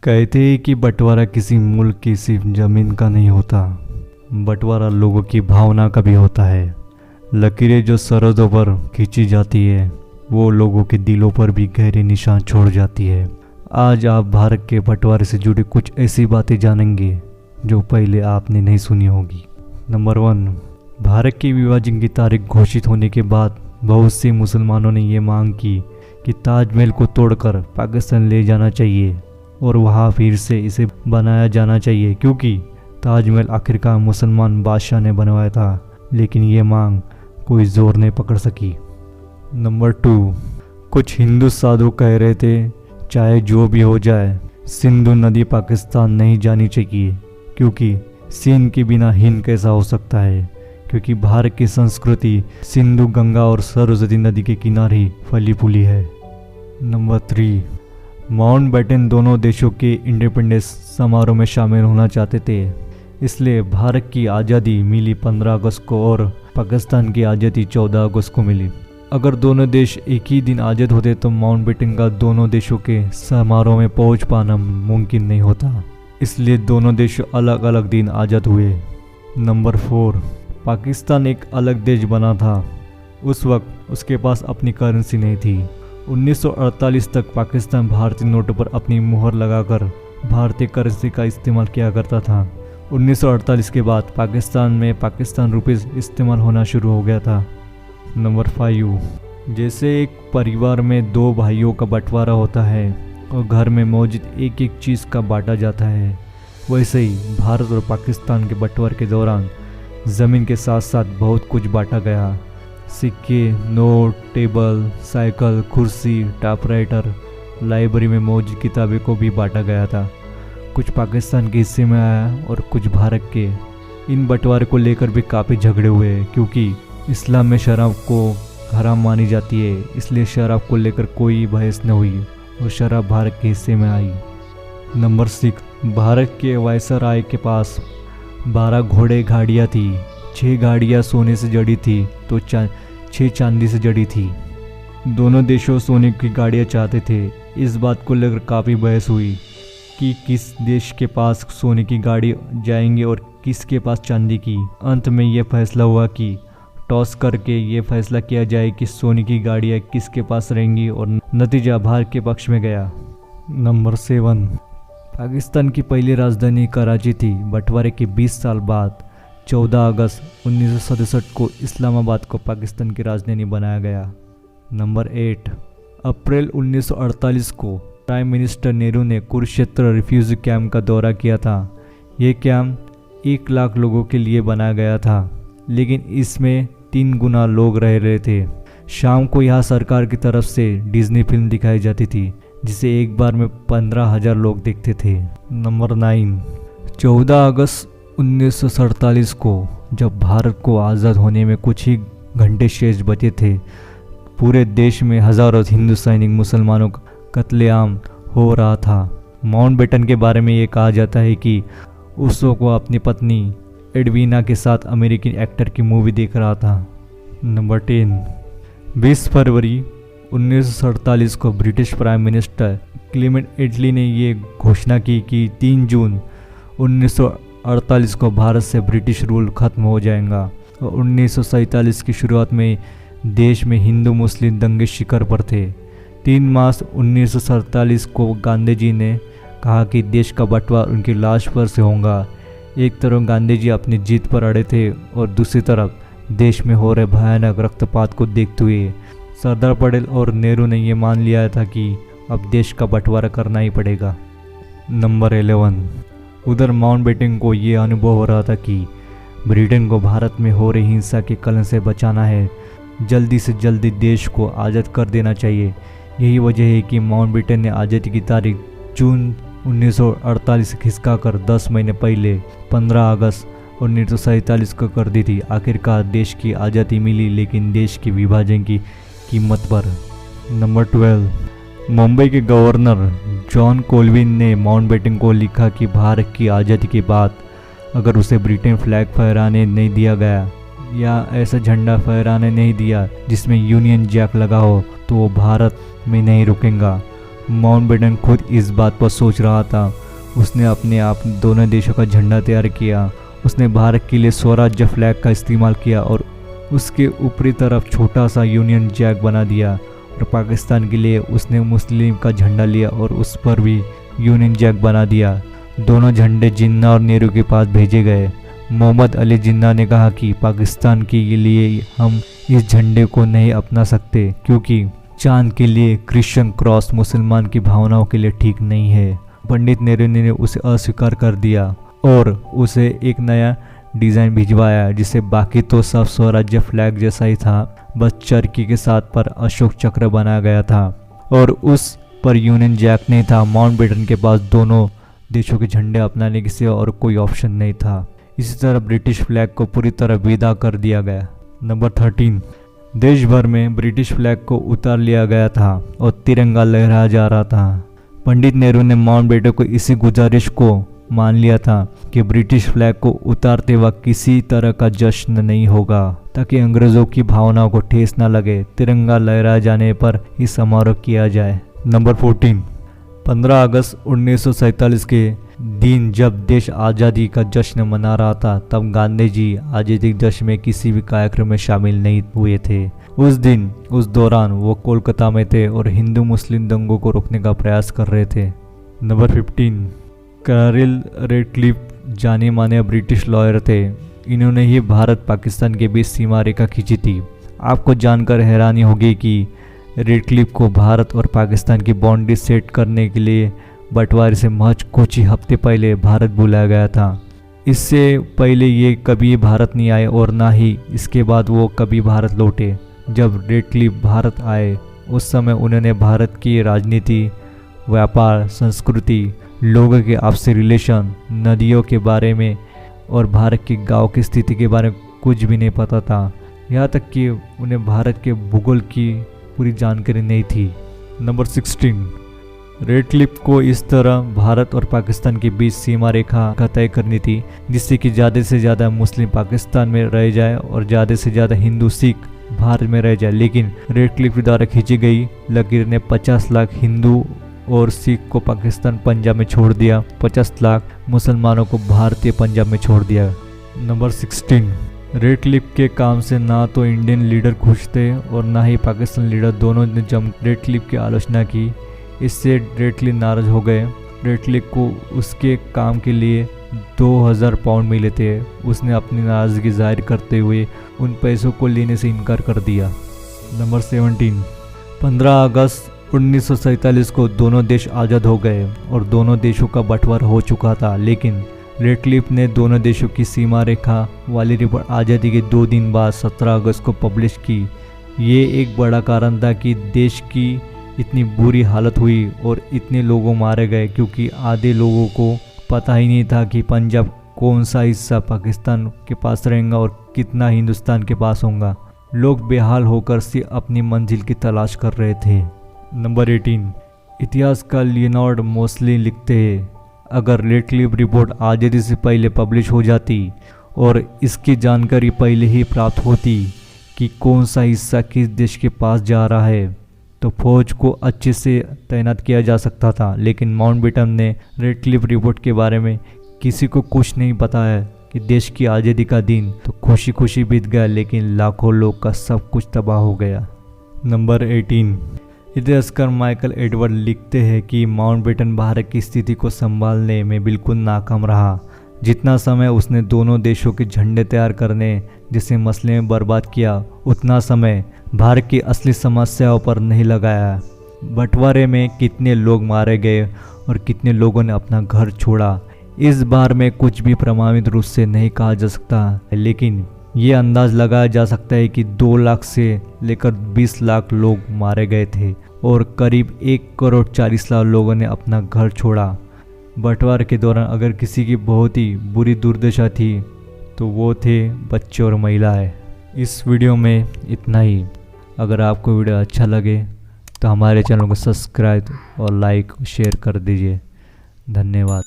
कहते हैं कि बंटवारा किसी मुल्क की सिर्फ ज़मीन का नहीं होता, बंटवारा लोगों की भावना का भी होता है। लकीरें जो सरहदों पर खींची जाती है वो लोगों के दिलों पर भी गहरे निशान छोड़ जाती है। आज आप भारत के बंटवारे से जुड़ी कुछ ऐसी बातें जानेंगे जो पहले आपने नहीं सुनी होगी। नंबर 1, भारत के विभाजन की तारीख घोषित होने के बाद बहुत से मुसलमानों ने ये मांग की कि ताजमहल को तोड़कर पाकिस्तान ले जाना चाहिए और वहाँ फिर से इसे बनाया जाना चाहिए, क्योंकि ताजमहल आखिरकार मुसलमान बादशाह ने बनवाया था। लेकिन ये मांग कोई जोर नहीं पकड़ सकी। नंबर 2, कुछ हिंदू साधु कह रहे थे चाहे जो भी हो जाए सिंधु नदी पाकिस्तान नहीं जानी चाहिए, क्योंकि सिंध के बिना हिंद कैसा हो सकता है, क्योंकि भारत की संस्कृति सिंधु, गंगा और सरस्वती नदी के किनारे ही फली फूली है। नंबर 3, माउंटबेटन दोनों देशों के इंडिपेंडेंस समारोह में शामिल होना चाहते थे, इसलिए भारत की आज़ादी मिली 15 अगस्त को और पाकिस्तान की आज़ादी 14 अगस्त को मिली। अगर दोनों देश एक ही दिन आज़ाद होते तो माउंटबेटन का दोनों देशों के समारोह में पहुंच पाना मुमकिन नहीं होता, इसलिए दोनों देश अलग अलग दिन आज़ाद हुए। नंबर 4, पाकिस्तान एक अलग देश बना था। उस वक्त उसके पास अपनी करेंसी नहीं थी। 1948 तक पाकिस्तान भारतीय नोटों पर अपनी मुहर लगाकर भारतीय करेंसी का इस्तेमाल किया करता था। 1948 के बाद पाकिस्तान में पाकिस्तान रुपीस इस्तेमाल होना शुरू हो गया था। नंबर 5, जैसे एक परिवार में 2 भाइयों का बंटवारा होता है और घर में मौजूद एक एक चीज़ का बांटा जाता है, वैसे ही भारत और पाकिस्तान के बंटवारे के दौरान ज़मीन के साथ साथ बहुत कुछ बांटा गया। सिक्के, नोट, टेबल, साइकिल, कुर्सी, टाइपराइटर, लाइब्रेरी में मौजूद किताबें को भी बांटा गया था। कुछ पाकिस्तान के हिस्से में आया और कुछ भारत के। इन बंटवारे को लेकर भी काफ़ी झगड़े हुए, क्योंकि इस्लाम में शराब को हराम मानी जाती है, इसलिए शराब को लेकर कोई बहस न हुई और शराब भारत के हिस्से में आई। नंबर 6, भारत के वायसराय के पास 12 घोड़े गाड़ियाँ थी। 6 गाड़ियाँ सोने से जड़ी थी तो 6 चांदी से जड़ी थी। दोनों देशों सोने की गाड़ियाँ चाहते थे। इस बात को लेकर काफ़ी बहस हुई कि किस देश के पास सोने की गाड़ी जाएंगे और किसके पास चांदी की। अंत में यह फैसला हुआ कि टॉस करके ये फैसला किया जाए कि सोने की गाड़ियाँ किसके पास रहेंगी, और नतीजा भारत के पक्ष में गया। नंबर 7, पाकिस्तान की पहली राजधानी कराची थी। बंटवारे के 20 साल बाद 14 अगस्त 1967 को इस्लामाबाद को पाकिस्तान की राजधानी बनाया गया। नंबर 8, अप्रैल 1948 को प्राइम मिनिस्टर नेहरू ने कुरुक्षेत्र रिफ्यूजी कैंप का दौरा किया था। ये कैंप 1 लाख लोगों के लिए बनाया गया था, लेकिन इसमें 3 गुना लोग रह रहे थे। शाम को यहाँ सरकार की तरफ से डिज्नी फिल्म दिखाई जाती थी, जिसे एक बार में 15,000 लोग देखते थे। नंबर 9, 14 अगस्त 1947 को जब भारत को आज़ाद होने में कुछ ही घंटे शेष बचे थे, पूरे देश में हज़ारों हिंदू सैनिक मुसलमानों का कत्लेआम हो रहा था। माउंटबेटन के बारे में ये कहा जाता है कि उस वक्त वो अपनी पत्नी एडवीना के साथ अमेरिकी एक्टर की मूवी देख रहा था। नंबर 10, 20 फरवरी 1947 को ब्रिटिश प्राइम मिनिस्टर क्लेमेंट एटली ने ये घोषणा की कि 3 जून 1948 को भारत से ब्रिटिश रूल खत्म हो जाएगा। और 1947 की शुरुआत में देश में हिंदू मुस्लिम दंगे शिखर पर थे। 3 मार्च 1947 को गांधी जी ने कहा कि देश का बंटवारा उनकी लाश पर से होगा। एक तरफ गांधी जी अपनी जीत पर अड़े थे और दूसरी तरफ देश में हो रहे भयानक रक्तपात को देखते हुए सरदार पटेल और नेहरू ने यह मान लिया था कि अब देश का बंटवारा करना ही पड़ेगा। नंबर 11, उधर माउंटबेटन को ये अनुभव हो रहा था कि ब्रिटेन को भारत में हो रही हिंसा के कलंक से बचाना है, जल्दी से जल्दी देश को आज़ाद कर देना चाहिए। यही वजह है कि माउंटबेटन ने आज़ादी की तारीख जून 1948 से खिसकाकर 10 महीने पहले 15 अगस्त 1947 को कर दी थी। आखिरकार देश की आज़ादी मिली, लेकिन देश के विभाजन की कीमत पर। नंबर 12, मुंबई के गवर्नर जॉन कोलविन ने माउंटबेटन को लिखा कि भारत की आज़ादी के बाद अगर उसे ब्रिटेन फ्लैग फहराने नहीं दिया गया या ऐसा झंडा फहराने नहीं दिया जिसमें यूनियन जैक लगा हो, तो वो भारत में नहीं रुकेगा। माउंटबेटन खुद इस बात पर सोच रहा था। उसने अपने आप दोनों देशों का झंडा तैयार किया। उसने भारत के लिए स्वराज्य फ्लैग का इस्तेमाल किया और उसके ऊपरी तरफ छोटा सा यूनियन जैक बना दिया। और पाकिस्तान के लिए उसने मुस्लिम का झंडा लिया और उस पर भी यूनियन जैक बना दिया। दोनों झंडे जिन्ना और नेहरू के पास भेजे गए। मोहम्मद अली जिन्ना ने कहा कि पाकिस्तान के लिए हम इस झंडे को नहीं अपना सकते क्योंकि चांद के लिए क्रिश्चियन क्रॉस मुसलमान की भावनाओं के लिए ठीक नहीं है। पंडित नेहरू ने उसे अस्वीकार कर दिया और उसे एक नया डिज़ाइन भिजवाया जिसे बाकी तो सब स्वराज्य फ्लैग जैसा ही था, बस चरखी के साथ पर अशोक चक्र बनाया गया था और उस पर यूनियन जैक नहीं था। माउंटबेटन के पास दोनों देशों के झंडे अपनाने के सिवा और कोई ऑप्शन नहीं था। इसी तरह ब्रिटिश फ्लैग को पूरी तरह विदा कर दिया गया। नंबर 13, देश भर में ब्रिटिश फ्लैग को उतार लिया गया था और तिरंगा लहराया जा रहा था। पंडित नेहरू ने माउंटबेटन को इसी गुजारिश को मान लिया था कि ब्रिटिश फ्लैग को उतारते वक्त किसी तरह का जश्न नहीं होगा ताकि अंग्रेजों की भावनाओं को ठेस न लगे। तिरंगा लहराए जाने पर ही समारोह किया जाए। नंबर 14, 15 अगस्त 1947 के दिन जब देश आज़ादी का जश्न मना रहा था तब गांधी जी आज़ादी जश्न में किसी भी कार्यक्रम में शामिल नहीं हुए थे। उस दौरान वो कोलकाता में थे और हिंदू मुस्लिम दंगों को रोकने का प्रयास कर रहे थे। नंबर 15, कैरल रेडक्लिफ जाने माने ब्रिटिश लॉयर थे। इन्होंने ही भारत पाकिस्तान के बीच सीमा रेखा खींची थी। आपको जानकर हैरानी होगी कि रेडक्लिफ को भारत और पाकिस्तान की बाउंड्री सेट करने के लिए बंटवारे से महज कुछ ही हफ्ते पहले भारत बुलाया गया था। इससे पहले ये कभी भारत नहीं आए और ना ही इसके बाद वो कभी भारत लौटे। जब रेडक्लिफ भारत आए उस समय उन्होंने भारत की राजनीति, व्यापार, संस्कृति, लोगों के आपसी रिलेशन, नदियों के बारे में और भारत के गांव की स्थिति के बारे में कुछ भी नहीं पता था। यहाँ तक कि उन्हें भारत के भूगोल की पूरी जानकारी नहीं थी। नंबर 16, रेडक्लिफ को इस तरह भारत और पाकिस्तान के बीच सीमा रेखा का तय करनी थी जिससे कि ज़्यादा से ज़्यादा मुस्लिम पाकिस्तान में रह जाए और ज़्यादा से ज़्यादा हिंदू सिख भारत में रह जाए। लेकिन रेडक्लिफ द्वारा खींची गई लकीर ने 50 लाख हिंदू और सिख को पाकिस्तान पंजाब में छोड़ दिया, 50 लाख मुसलमानों को भारतीय पंजाब में छोड़ दिया। नंबर 16, रेडक्लिफ के काम से ना तो इंडियन लीडर खुश थे और ना ही पाकिस्तान लीडर, दोनों ने जम रेडक्लिफ की आलोचना की। इससे रेडक्लिफ नाराज हो गए। रेडक्लिफ को उसके काम के लिए 2000 पाउंड मिले थे। उसने अपनी नाराजगी जाहिर करते हुए उन पैसों को लेने से इनकार कर दिया। नंबर 17, 15 अगस्त 1947 को दोनों देश आज़ाद हो गए और दोनों देशों का बंटवारा हो चुका था। लेकिन रेडक्लिफ ने दोनों देशों की सीमा रेखा वाली रिपोर्ट आज़ादी के 2 दिन बाद 17 अगस्त को पब्लिश की। ये एक बड़ा कारण था कि देश की इतनी बुरी हालत हुई और इतने लोगों मारे गए क्योंकि आधे लोगों को पता ही नहीं था कि पंजाब कौन सा हिस्सा पाकिस्तान के पास रहेगा और कितना हिंदुस्तान के पास होगा। लोग बेहाल होकर से अपनी मंजिल की तलाश कर रहे थे। नंबर 18, इतिहास का लियोनार्ड मोस्ली लिखते हैं, अगर रेडक्लिफ रिपोर्ट आज़ादी से पहले पब्लिश हो जाती और इसकी जानकारी पहले ही प्राप्त होती कि कौन सा हिस्सा किस देश के पास जा रहा है तो फौज को अच्छे से तैनात किया जा सकता था। लेकिन माउंटबेटन ने रेडक्लिफ रिपोर्ट के बारे में किसी को कुछ नहीं बताया कि देश की आज़ादी का दिन तो खुशी खुशी बीत गया लेकिन लाखों लोग का सब कुछ तबाह हो गया। नंबर 18, इतिहासकार माइकल एडवर्ड लिखते हैं कि माउंटबेटन भारत की स्थिति को संभालने में बिल्कुल नाकाम रहा। जितना समय उसने दोनों देशों के झंडे तैयार करने जैसे मसले में बर्बाद किया उतना समय भारत की असली समस्याओं पर नहीं लगाया। बंटवारे में कितने लोग मारे गए और कितने लोगों ने अपना घर छोड़ा इस बारे में कुछ भी प्रमाणित रूप से नहीं कहा जा सकता, लेकिन ये अंदाज लगाया जा सकता है कि 2 लाख से लेकर 20 लाख लोग मारे गए थे और करीब 1,40,00,000 लोगों ने अपना घर छोड़ा। बंटवारे के दौरान अगर किसी की बहुत ही बुरी दुर्दशा थी तो वो थे बच्चे और महिलाएं। इस वीडियो में इतना ही। अगर आपको वीडियो अच्छा लगे तो हमारे चैनल को सब्सक्राइब और लाइक शेयर कर दीजिए। धन्यवाद।